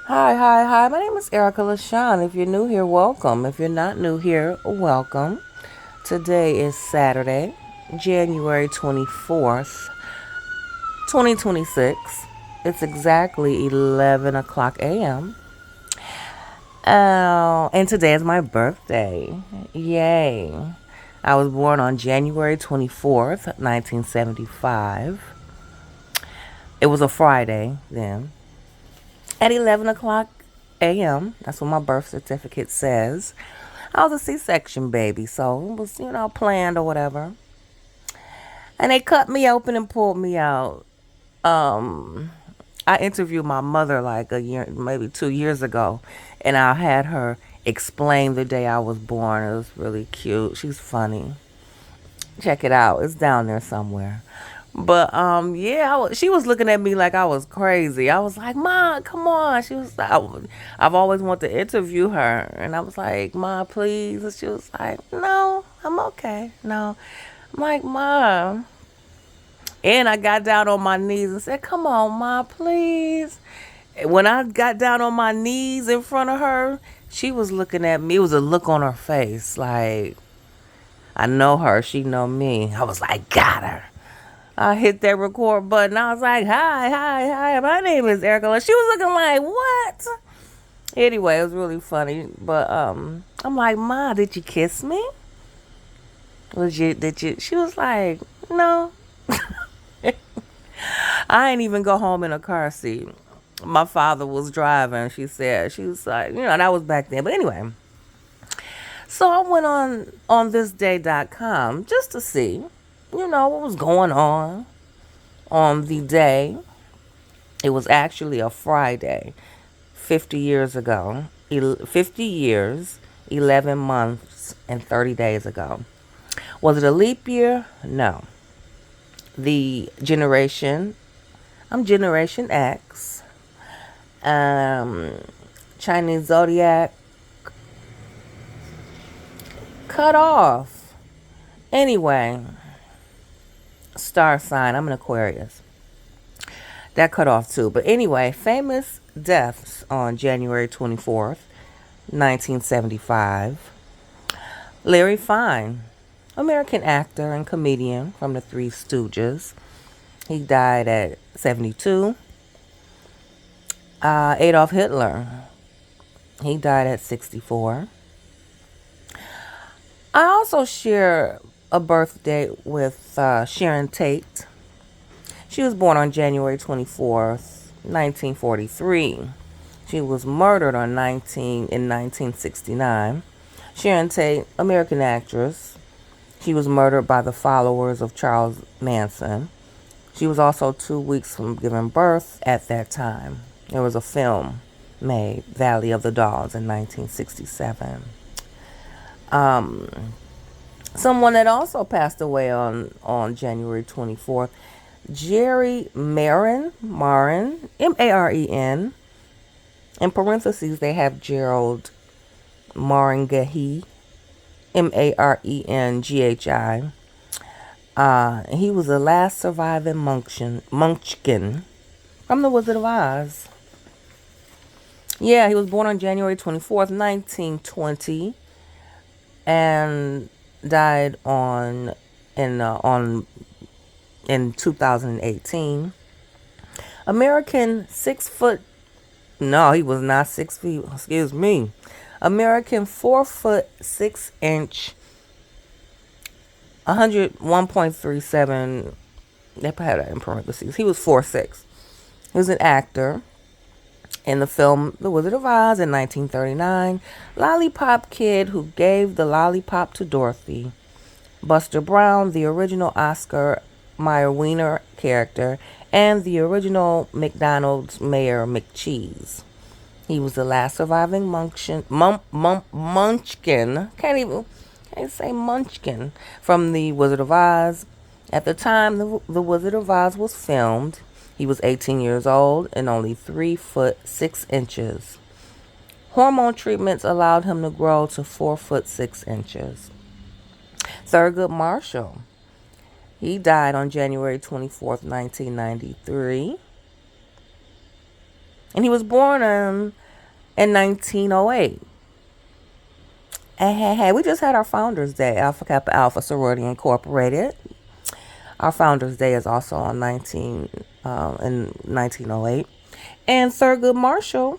Hi, hi, hi. My name is Erica LaShawn. If you're new here, welcome. If you're not new here, welcome. Today is Saturday, January 24th, 2026. It's exactly 11 o'clock a.m. And today is my birthday. Yay. I was born on January 24th, 1975. It was a Friday then. At 11 o'clock a.m., that's what my birth certificate says. I was a C-section baby, so it was, planned or whatever. And they cut me open and pulled me out. Um, I interviewed my mother like a year, maybe 2 years ago, and I had her explain the day I was born. It was really cute. She's funny. Check it out. It's down there somewhere. But yeah, she was looking at me like I was crazy. I was like, "Ma, come on." She was like, "I've always wanted to interview her," and I was like, "Ma, please." And she was like, "No, I'm okay. No." I'm like, "Ma," and I got down on my knees and said, "Come on, Ma, please." When I got down on my knees in front of her, she was looking at me. It was a look on her face, like I know her, she know me. I was like, "Got her." I hit that record button. I was like, "Hi, hi, hi. My name is Erica." And she was looking like, "What?" Anyway, it was really funny. But I'm like, "Ma, did you kiss me? Was you? Did you?" She was like, "No." I ain't even go home in a car seat. My father was driving. She was like, that was back then. But anyway, so I went on thisday.com just to see, what was going on the day. It was actually a Friday, 50 years ago. 50 years, 11 months, and 30 days ago. Was it a leap year? No. The generation, I'm Generation X. Um, Chinese zodiac, cut off. Anyway, star sign, I'm an Aquarius. That cut off too. But anyway, famous deaths on January 24th, 1975. Larry Fine, American actor and comedian from the Three Stooges. He died at 72. Adolf Hitler, he died at 64. I also share a birthday with Sharon Tate. She was born on January 24th, 1943. She was murdered in 1969. Sharon Tate, American actress. She was murdered by the followers of Charles Manson. She was also 2 weeks from giving birth at that time. There was a film made, Valley of the Dolls, in 1967. Um, Someone that also passed away on January 24th, Jerry Maren, Maren. In parentheses, they have Gerald Marenghi, Marenghi. He was the last surviving Munchkin from The Wizard of Oz. Yeah, he was born on January 24th, 1920, and died on in 2018. American 6 foot. No, he was not 6 feet. Excuse me. American 4 foot 6 inch, 101.37. They put that in parentheses. He was 4'6". He was an actor in the film The Wizard of Oz in 1939. Lollipop Kid who gave the lollipop to Dorothy. Buster Brown, the original Oscar Mayer Wiener character, and the original McDonald's Mayor McCheese. He was the last surviving Munchkin. Can't say Munchkin from The Wizard of Oz. At the time the Wizard of Oz was filmed, he was 18 years old and only 3 foot 6 inches. Hormone treatments allowed him to grow to 4 foot 6 inches. Thurgood Marshall, he died on January 24th, 1993. And he was born in 1908. Hey, we just had our Founders Day, Alpha Kappa Alpha Sorority Incorporated. Our Founders Day is also on in 1908. And Thurgood Marshall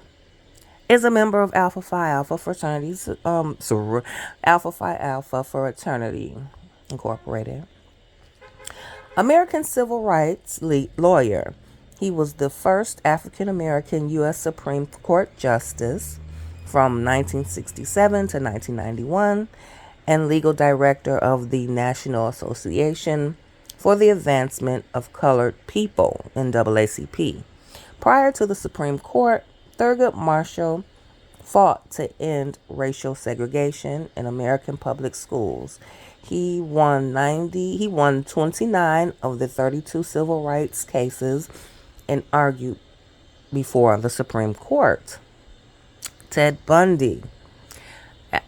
is a member of Alpha Phi Alpha fraternities, Alpha Phi Alpha Fraternity Incorporated. American civil rights lawyer. He was the first African American U.S. Supreme Court Justice from 1967 to 1991 and legal director of the National Association for the Advancement of Colored People, NAACP. Prior to the Supreme Court, Thurgood Marshall fought to end racial segregation in American public schools. He won 29 of the 32 civil rights cases and argued before the Supreme Court. Ted Bundy.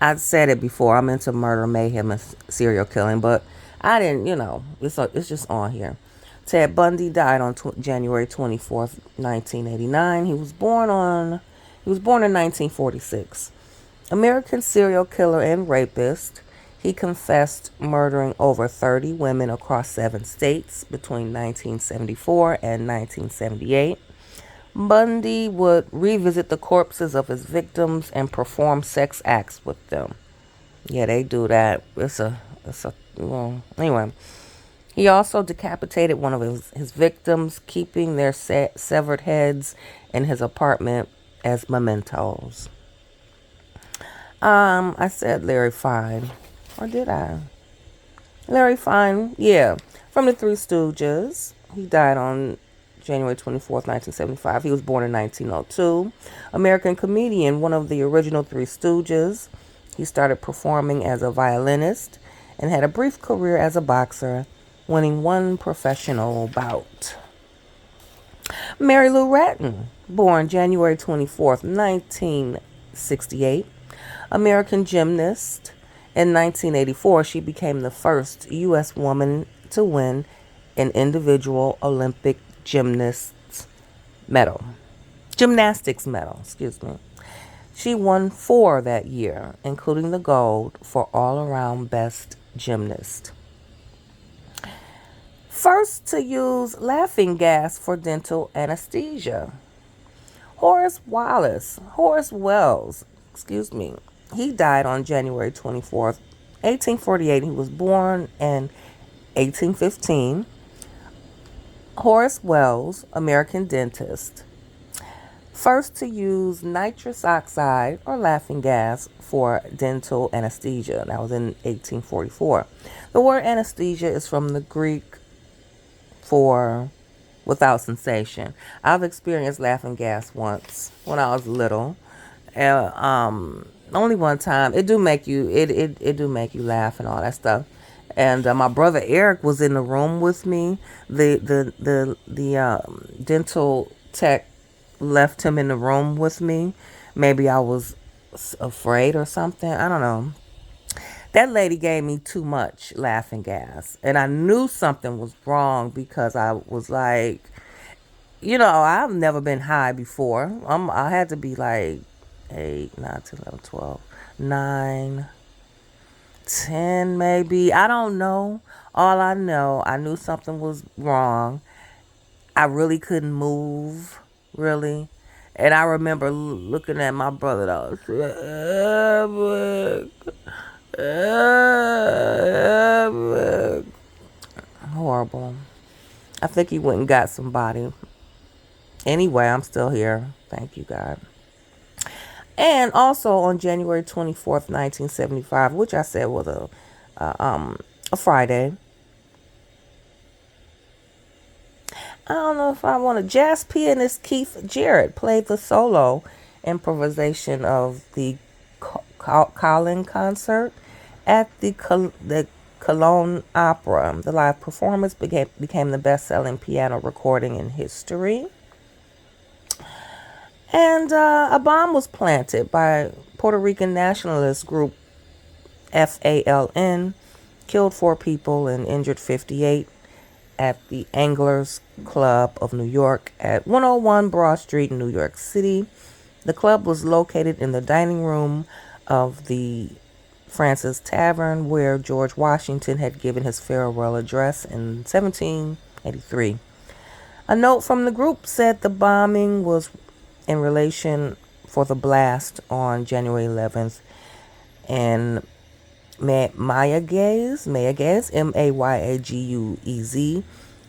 I've said it before, I'm into murder, mayhem, and serial killing, but I didn't, it's just on here. Ted Bundy died on January 24th, 1989. He was born in 1946. American serial killer and rapist. He confessed murdering over 30 women across 7 states between 1974 and 1978. Bundy would revisit the corpses of his victims and perform sex acts with them. Yeah, they do that. Anyway. He also decapitated one of his victims, keeping their severed heads in his apartment as mementos. I said Larry Fine. Or did I? Larry Fine, yeah. From the Three Stooges. He died on January 24th, 1975. He was born in 1902. American comedian, one of the original Three Stooges. He started performing as a violinist and had a brief career as a boxer, winning 1 professional bout. Mary Lou Retton, born January 24th, 1968. American gymnast. In 1984, she became the first U.S. woman to win an individual Olympic gymnastics medal. She won 4 that year, including the gold for all-around best gymnast. First to use laughing gas for dental anesthesia. Horace Wells, he died on January 24th, 1848. He was born in 1815. Horace Wells, American dentist. First to use nitrous oxide or laughing gas for dental anesthesia. That was in 1844. The word anesthesia is from the Greek for without sensation. I've experienced laughing gas once when I was little. Only one time. It do make you laugh and all that stuff. And my brother Eric was in the room with me. The dental tech left him in the room with me. Maybe I was afraid or something. I don't know. That lady gave me too much laughing gas. And I knew something was wrong because I was like, I've never been high before. I had to be like 8, 9, 10, 11, 12, 9, 10 maybe. I don't know. All I know, I knew something was wrong. I really couldn't move, really. And I remember looking at my brother, though. Horrible. I think he went and got somebody. Anyway, I'm still here. Thank you, God. And also on January 24th, 1975, which I said was a Friday. I don't know if I want to. Jazz pianist Keith Jarrett played the solo improvisation of the Cologne concert at the Cologne Opera. The live performance became the best-selling piano recording in history. And a bomb was planted by Puerto Rican nationalist group FALN, killed 4 people and injured 58 at the Anglers Club of New York at 101 Broad Street in New York City. The club was located in the dining room of the Francis Tavern where George Washington had given his farewell address in 1783. A note from the group said the bombing was in relation for the blast on January 11th in Mayaguez, Mayaguez,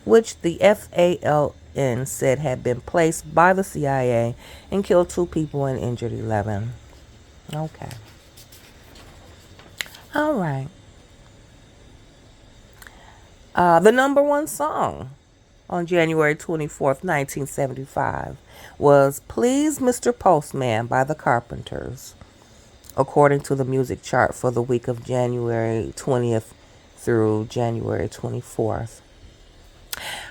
which the FALN said had been placed by the CIA and killed 2 people and injured 11. Okay. All right. The number one song on January 24th, 1975 was Please Mr. Postman by the Carpenters, according to the music chart for the week of January 20th through January 24th.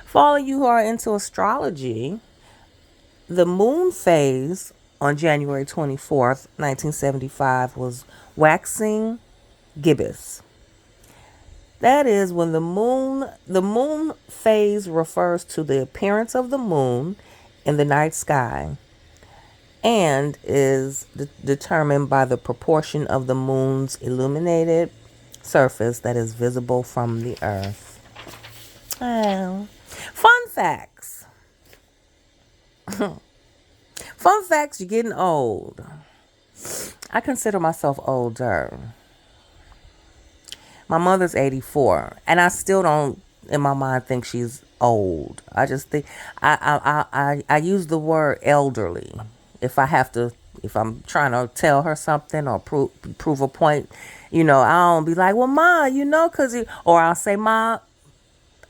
For all of you who are into astrology, the moon phase on January 24th, 1975 was waxing gibbous. That is when the moon phase refers to the appearance of the moon in the night sky and is determined by the proportion of the moon's illuminated surface that is visible from the earth. Oh. Fun facts. Fun facts, you're getting old. I consider myself older. My mother's 84, and I still don't, in my mind, think she's old. I just think I use the word elderly if I'm trying to tell her something or prove a point. I don't be like, well, Ma, or I'll say, Ma,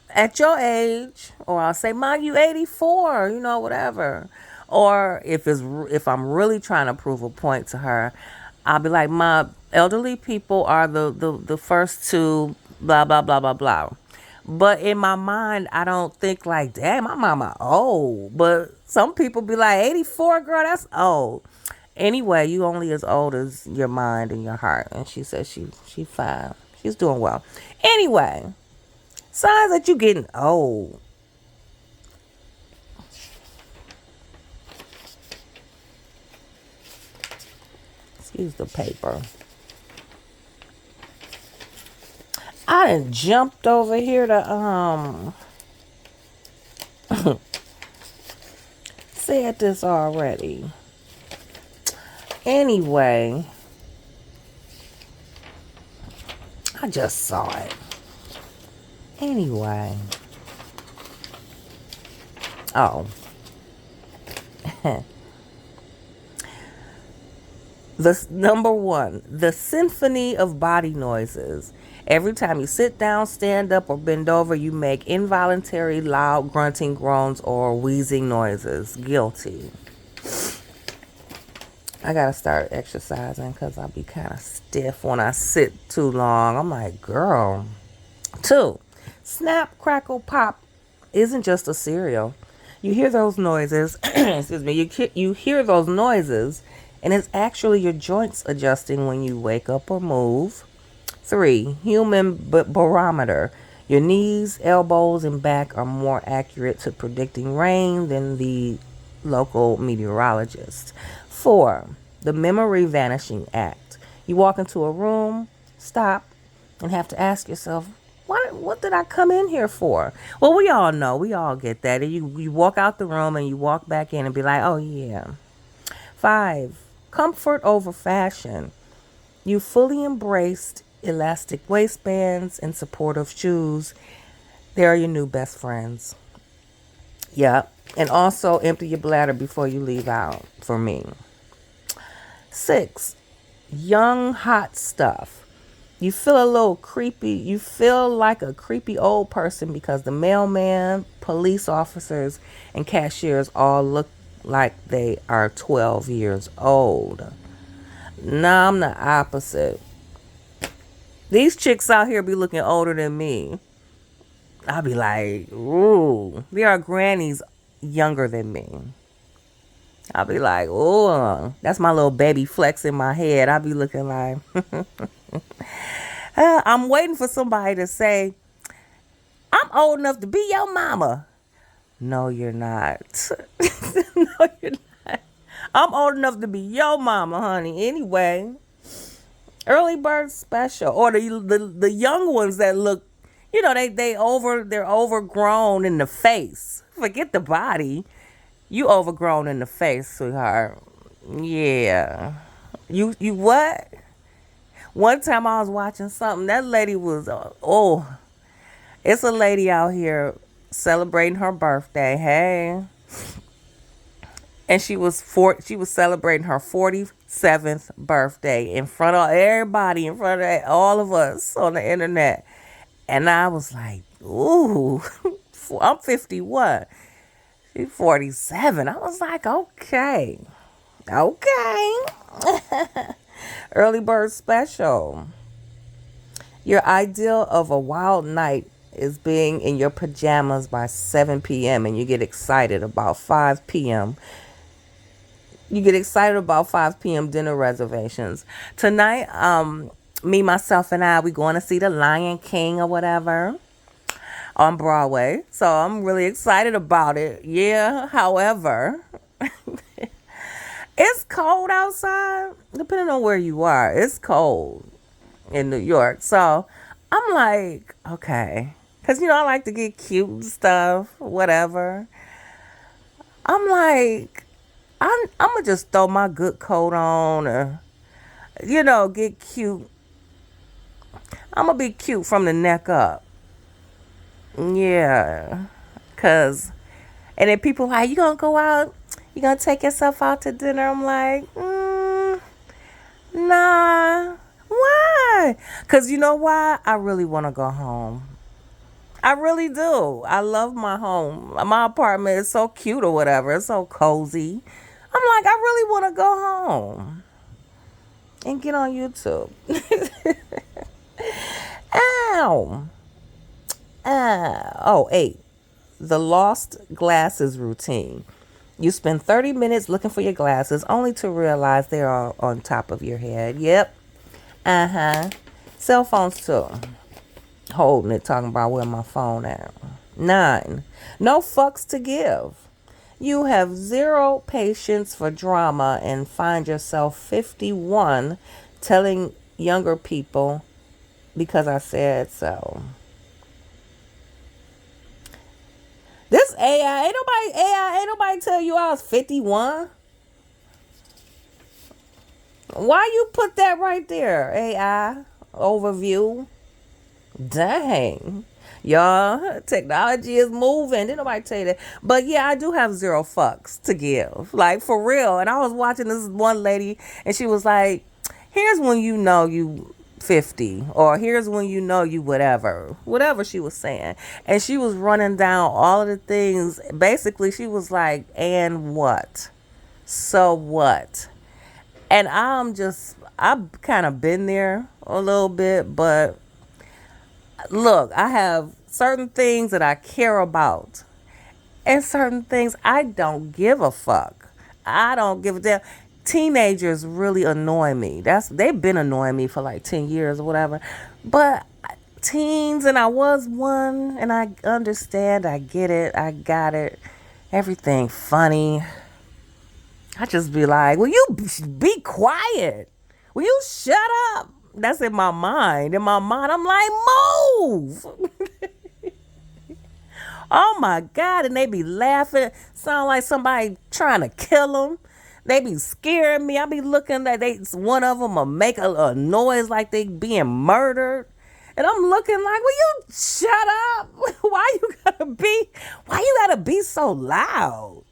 at your age, or I'll say, Ma, you 84, whatever. Or if I'm really trying to prove a point to her, I'll be like, Ma, elderly people are the first to blah, blah, blah, blah, blah. But in my mind, I don't think like, damn, my mama old. But some people be like, 84, girl, that's old. Anyway, you only as old as your mind and your heart. And she says she's fine. She's doing well. Anyway, signs that you getting old. Excuse the paper. I done jumped over here to said this already. Anyway, I just saw it. Anyway. Oh. The number one, the symphony of body noises. Every time you sit down, stand up, or bend over, you make involuntary, loud grunting, groans, or wheezing noises. Guilty. I gotta start exercising because I'll be kind of stiff when I sit too long. I'm like, girl. 2, snap, crackle, pop isn't just a cereal. You hear those noises, excuse me, you hear those noises, and it's actually your joints adjusting when you wake up or move. 3, human barometer. Your knees, elbows, and back are more accurate to predicting rain than the local meteorologist. 4, the memory vanishing act. You walk into a room, stop, and have to ask yourself, what did I come in here for? Well, we all know. We all get that. And you walk out the room and you walk back in and be like, oh, yeah. 5, comfort over fashion. You fully embraced elastic waistbands and supportive shoes. They are your new best friends. Yep. And also empty your bladder before you leave out, for me. 6, young hot stuff. You feel a little creepy. You feel like a creepy old person because the mailman, police officers, and cashiers all look like they are 12 years old. Nah, I'm the opposite. These chicks out here be looking older than me. I'll be like, ooh, there are grannies younger than me. I'll be like, ooh, that's my little baby flex in my head. I'll be looking like, I'm waiting for somebody to say, I'm I'm old enough to be your mama. No, you're not. No, you're not. I'm old enough to be your mama, honey. Anyway, early bird special, or the young ones that look, they're overgrown in the face. Forget the body. You overgrown in the face, sweetheart. Yeah. You what? One time I was watching something. That lady was it's a lady out here celebrating her birthday. Hey, and she was celebrating her 47th birthday in front of everybody, in front of all of us on the internet. And I was like, ooh, I'm 51. She's 47. I was like, okay. Okay. Early bird special. Your ideal of a wild night is being in your pajamas by 7 p.m. and you get excited about 5 p.m. You get excited about 5 p.m. dinner reservations. Tonight, me, myself, and we going to see The Lion King or whatever on Broadway. So I'm really excited about it. Yeah, however, it's cold outside. Depending on where you are, it's cold in New York. So I'm like, okay. Because, I like to get cute and stuff, whatever. I'm like, I'm going to just throw my good coat on or, get cute. I'm going to be cute from the neck up. Yeah. And then people like, you going to go out? You going to take yourself out to dinner? I'm like, nah. Why? Because you know why? I really want to go home. I really do. I love my home. My apartment is so cute or whatever. It's so cozy. I'm like, I really want to go home and get on YouTube. Ow. 8. The lost glasses routine. You spend 30 minutes looking for your glasses only to realize they are on top of your head. Yep. Cell phones too. Holding it, talking about where my phone at. 9. No fucks to give. You have zero patience for drama and find yourself 51 telling younger people because I said so. This ain't nobody tell you I was 51. Why you put that right there, AI overview? Dang. Y'all, technology is moving. Didn't nobody tell you that. But yeah, I do have zero fucks to give. Like, for real. And I was watching this one lady, and she was like, here's when you know you 50. Or here's when you know you whatever. Whatever she was saying. And she was running down all of the things. Basically, she was like, and what? So what? And I've kind of been there a little bit, but look, I have certain things that I care about and certain things I don't give a fuck. I don't give a damn. Teenagers really annoy me. They've been annoying me for like 10 years or whatever. But teens, and I was one, and I understand, I get it, I got it. Everything funny. I just be like, will you be quiet? Will you shut up? That's in my mind. In my mind, I'm like, move. Oh my God. And they be laughing. Sound like somebody trying to kill them. They be scaring me. I be looking like one of them will make a noise like they being murdered. And I'm looking like, will you shut up? Why you gotta be so loud?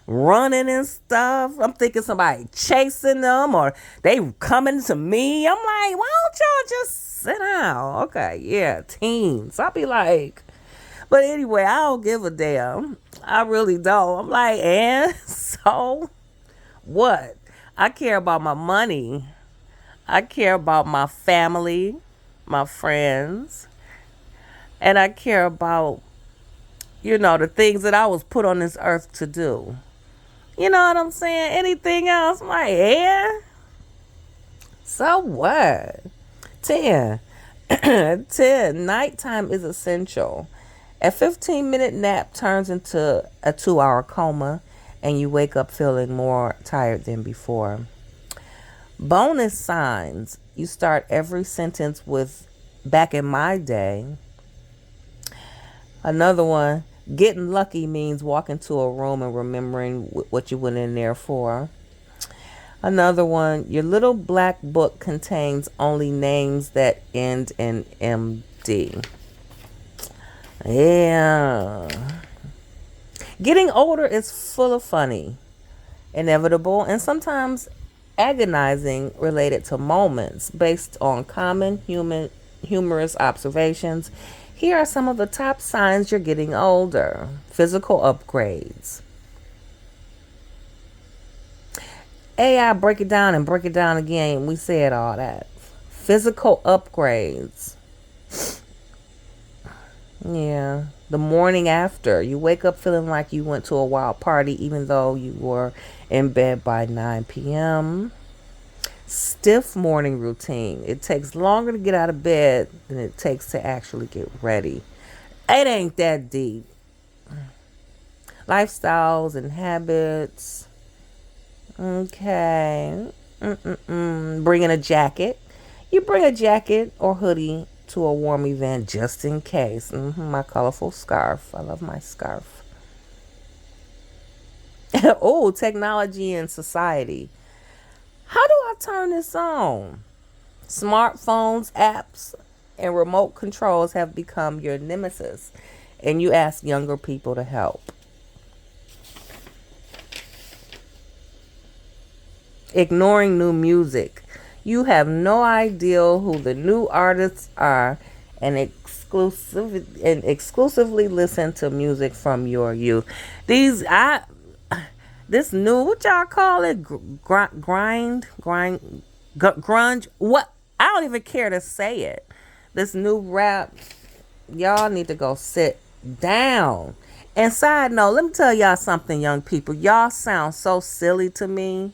Running and stuff. I'm thinking somebody chasing them or they coming to me. I'm like, why don't y'all just sit down? Okay, yeah, teens. I'll be like, but anyway, I don't give a damn. I really don't. I'm like, and so what? I care about my money. I care about my family, my friends, and I care about, the things that I was put on this earth to do. You know what I'm saying? Anything else? I'm like, yeah. So what? 10. 10. Nighttime is essential. A 15-minute nap turns into a 2-hour coma, and you wake up feeling more tired than before. Bonus signs: you start every sentence with "back in my day." Another one: getting lucky means walking to a room and remembering what you went in there for. Another one: your little black book contains only names that end in MD. Yeah. Getting older is full of funny, inevitable, and sometimes agonizing related to moments based on common humorous observations. Here are some of the top signs you're getting older. Physical upgrades. AI, break it down and break it down again. We said all that. Physical upgrades. Yeah. The morning after, you wake up feeling like you went to a wild party even though you were in bed by 9 p.m. Stiff morning routine. It takes longer to get out of bed than it takes to actually get ready. It ain't that deep. Lifestyles and habits. Okay. Bringing a jacket. You bring a jacket or hoodie to a warm event just in case. My colorful scarf. I love my scarf. Oh, technology and society. How do I turn this on? Smartphones, apps, and remote controls have become your nemesis, and you ask younger people to help. Ignoring new music. You have no idea who the new artists are, and exclusively listen to music from your youth. These I this new, what y'all call it, grunge. What, I don't even care to say it. This new rap, y'all need to go sit down. And side note, let me tell y'all something, young people. Y'all sound so silly to me.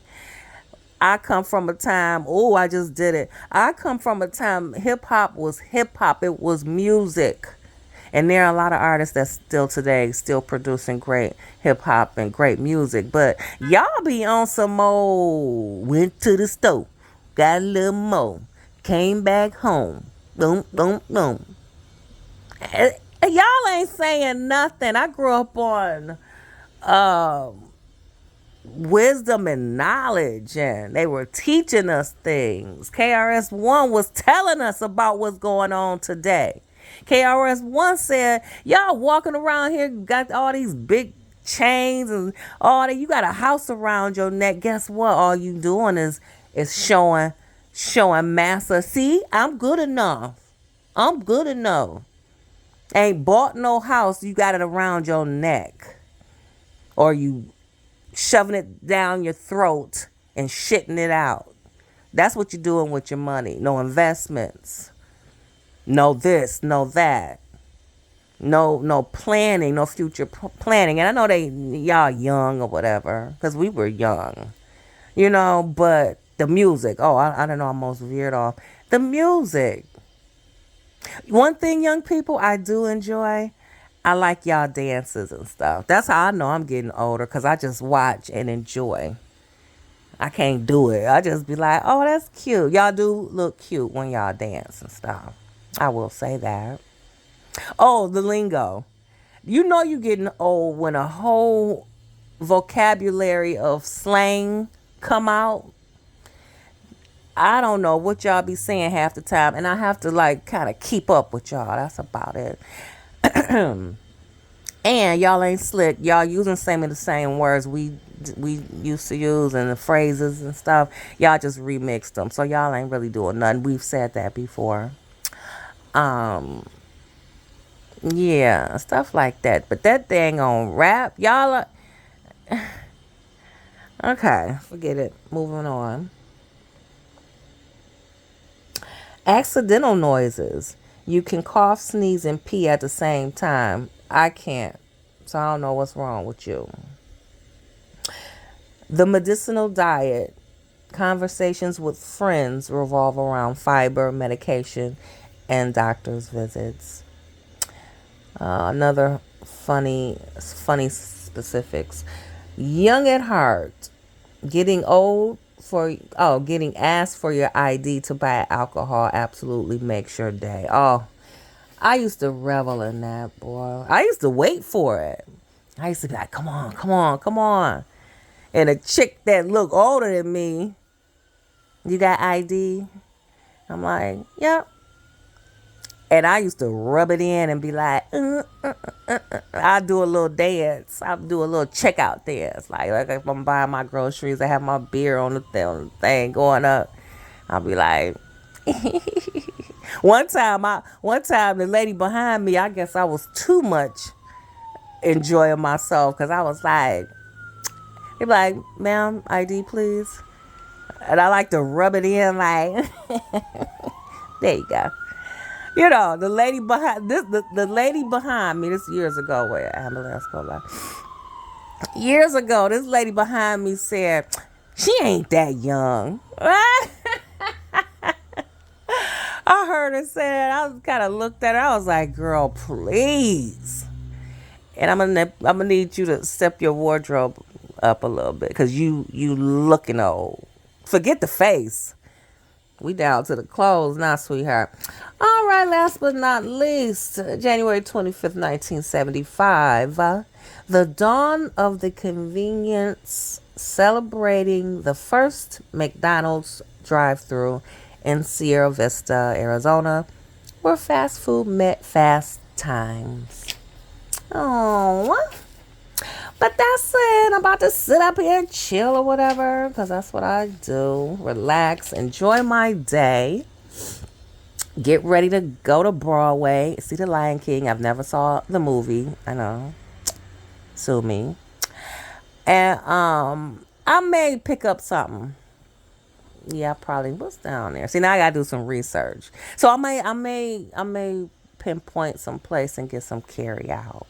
I come from a time, oh, I just did it. I come from a time hip hop was hip hop. It was music. And there are a lot of artists that still today still producing great hip hop and great music. But y'all be on some more. Went to the store, got a little more, came back home. Boom, boom, boom. Y'all ain't saying nothing. I grew up on wisdom and knowledge, and they were teaching us things. KRS-One was telling us about what's going on today. KRS-One said, y'all walking around here got all these big chains and all that. You got a house around your neck. Guess what? All you doing is showing massa. See, I'm good enough. I'm good enough. Ain't bought no house. You got it around your neck, or you shoving it down your throat and shitting it out. That's what you're doing with your money. No investments. No this, no that. No planning, no future planning. And I know y'all young or whatever, because we were young, but the music. Oh, I don't know. I almost veered off. The music. One thing, young people, I do enjoy. I like y'all dances and stuff. That's how I know I'm getting older, because I just watch and enjoy. I can't do it. I just be like, oh, that's cute. Y'all do look cute when y'all dance and stuff. I will say that. Oh, the lingo. You know you getting old when a whole vocabulary of slang come out. I don't know what y'all be saying half the time, and I have to like kind of keep up with y'all. That's about it. And y'all ain't slick. Y'all using some of the same words we used to use and the phrases and stuff. Y'all just remixed them. So y'all ain't really doing nothing. We've said that before. Um, yeah, stuff like that. But that thing on rap, y'all are okay. Forget it. Moving on. Accidental noises. You can cough, sneeze, and pee at the same time. I can't. So I don't know what's wrong with you. The medicinal diet. Conversations with friends revolve around fiber, medication, and doctor's visits. Another funny specifics. Young at heart, getting old for getting asked for your ID to buy alcohol absolutely makes your day. Oh, I used to revel in that, boy. I used to wait for it. I used to be like, come on, come on, come on. And a chick that looked older than me, you got ID? I'm like, yep. And I used to rub it in and be like, I'll do a little dance. I'll do a little checkout dance. Like if I'm buying my groceries, I have my beer on the thing going up. I'll be like, one time the lady behind me, I guess I was too much enjoying myself because I was like, they be like, ma'am, ID please. And I like to rub it in like, there you go. You know, the lady behind the lady behind me, this years ago, where ambulance go by. Years ago, this lady behind me said, she ain't that young. I heard her say that. I kind of looked at her. I was like, girl, please. And I'm gonna need you to step your wardrobe up a little bit because you looking old. Forget the face. We down to the clothes now, sweetheart. All right, last but not least, January 25th, 1975. The dawn of the convenience, celebrating the first McDonald's drive-through in Sierra Vista, Arizona, where fast food met fast times. Oh, but that's it. I'm about to sit up here and chill or whatever because that's what I do. Relax, enjoy my day. Get ready to go to Broadway, see The Lion King. I've never saw the movie. I know. Sue me. And I may pick up something. Yeah, I probably was down there. See, now I gotta do some research. So I may pinpoint some place and get some carry out,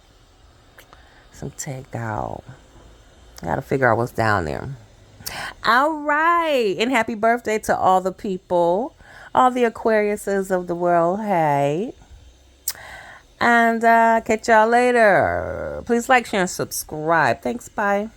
some takeout. I gotta figure out what's down there. All right. And happy birthday to all the people, all the Aquariuses of the world. Hey. And catch y'all later. Please like, share, and subscribe. Thanks. Bye.